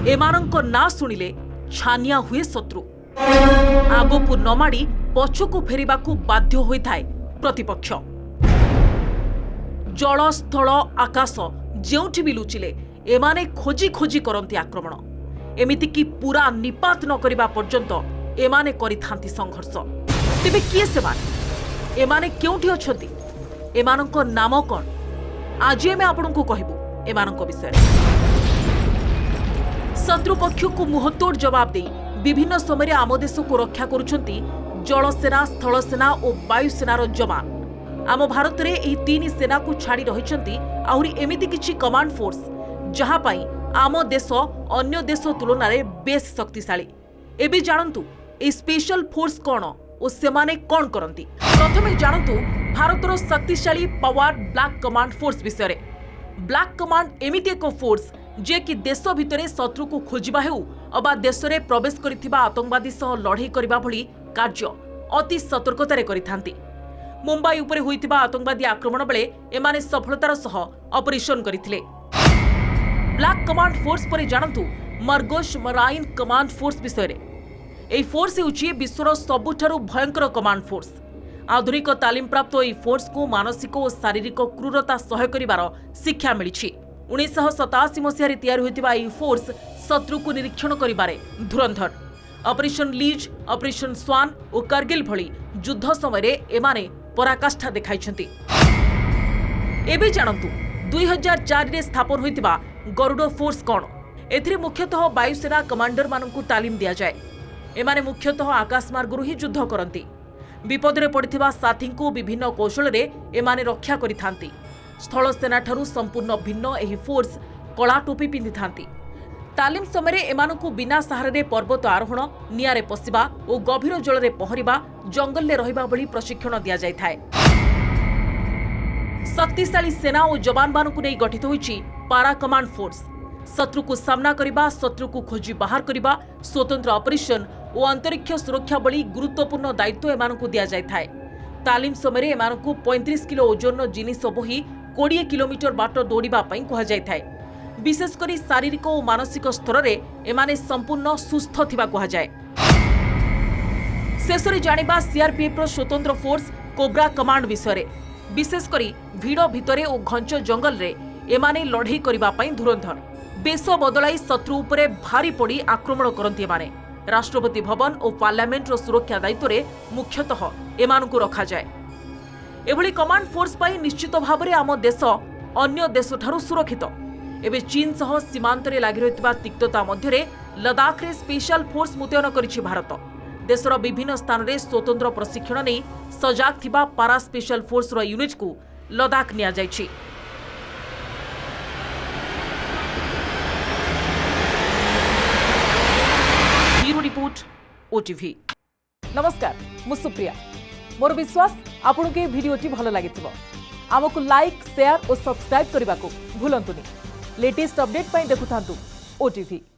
एमानंको ना शुणिले छानिया हुए शत्रु आगकू नमाड़ी पछकू फेरिबाकू बाध्य होइथाय प्रतिपक्ष। जल स्थल आकाश जेउठी भी लुचिले एमाने खोजी खोजी करंती आक्रमण। एमिति की पूरा निपात न करिबा पर्यंत एमाने करिथांती संघर्ष। तेबे किए सेमाने एमाने केउठी अछंती एमानंको नाम कोन आज एमे आपनकू कहबू एमानंको विषय। शत्रु पक्ष को मुहतोड़ जवाब दे विभिन्न समय आम देश को रक्षा करुछंती जलसेना स्थलसेना और वायुसेनार जवान। आम भारत में यह तीन सेना को छाड़ी रहिछंती आहुरी एमिति किछि कमांड फोर्स जहाँ पाई आम देश अन्य देश तुलन में बेस शक्तिशाली। एबे जानतु ए स्पेशल फोर्स कौन और सेमाने कौन करंती। प्रथमे जानतु भारतर शक्तिशाली पावर ब्लैक कमांड फोर्स विषय। ब्लैक कमांड एमिति एक फोर्स जे कि देश भितर शत्रु को खोजिबा हेउ अबा देश में प्रवेश करिथिबा आतंकवादी सह लड़ाई करबा भली कार्य अति सतर्कतारे करिथांती। मुंबई उपरे होइतिबा आतंकवादी आक्रमण बेले एमाने सफलतार सह ऑपरेशन करिथिले। ब्लैक कमांड फोर्स पर जानतु मर्गोश मराइन कमांड फोर्स विषय। एई फोर्स हेउची विश्वर सबुठारु भयंकर कमांड फोर्स। आधुनिक तालीम प्राप्त एई फोर्स को मानसिक और शारीरिक क्रूरता सह्य करिवार शिक्षा मिलिछि। 1987 मसीह तैयारी होइतिबा एई फोर्स शत्रु को निरीक्षण करिबारे धुरंधर। ऑपरेशन लीज, ऑपरेशन स्वान और कारगिल भली युद्ध समय एमाने पराकाष्ठा देखाइछंती। एबे जानतु 2004 रे स्थापन होइतिबा गरुड़ फोर्स कौन। एथिरे मुख्यतः वायुसेना कमांडर मानकु तालीम दिया जाए। एमाने मुख्यतः आकाश मार्गरु ही युद्ध करंती। विपदरे पड़िथिबा साथी को विभिन्न कौशल रे एमाने रक्षा करिथांती। स्थल सेना ठारू संपूर्ण भिन्न एही फोर्स कला टोपी पिंधि थांती। तालीम समय एमानकु बिना सहारे पर्वत आरोहण, नियारे पशिबा और गभीर जल रे पहरिबा, जंगल में रहिबा भली प्रशिक्षण दिया जाय थाए। शक्तिशाली सेना और जवान मानकु नै गठित होइछि पारा कमांड फोर्स। शत्रु को सामना करिबा, शत्रु को खोजी बाहर करिबा, स्वतंत्र ऑपरेशन और अंतरिक्ष सुरक्षा भली गुरुत्वपूर्ण दायित्व एमानकु दिया जाय थाए। तालीम समय एमानकु 35 किलो ओजन जिनिस बोही 20 किलोमीटर बाट दौड़िबा पई कहा जाय थाए। विशेषकर शारीरिक और मानसिक स्तर रे एमाने संपूर्ण सुस्थ थिबा कहा जाय। शेषरे जानिबा सीआरपीएफ रो स्वतंत्र फोर्स कोब्रा कमांड विषय। विशेषकर भिड़ भितरे और घंच जंगल रे एमाने लड़ाई करिबा पई धुरंधर। बेस बदलाई शत्रु उपरे भारी पड़ी आक्रमण करंती एमाने। राष्ट्रपति भवन और पार्लियामेंट रो सुरक्षा दायित्व रे मुख्यतः एमानकु रखा जाय। एभली कमांड फोर्स पाई निश्चित भाव में आम देश अन्य देश ठारू सुरक्षित। एबे चीन सह सीमांत रे लागि रहितबा तिक्तता मध्यरे लद्दाख रे स्पेशल फोर्स मुतयन करिछि भारत। देशर विभिन्न स्थान रे स्वतंत्र प्रशिक्षण नै सजाग थिबा पारा स्पेशल फोर्स रो यूनिट को लद्दाख निया जायछि। Bureau report OTV. नमस्कार, मु सुप्रिया। मोर विश्वास आपन के भिडियोटी भल लागिथिबो। आमको लाइक, शेयर और सब्सक्राइब करने को भूलंतुनी। लेटेस्ट अपडेट पाई देखुथांतु ओटीवी।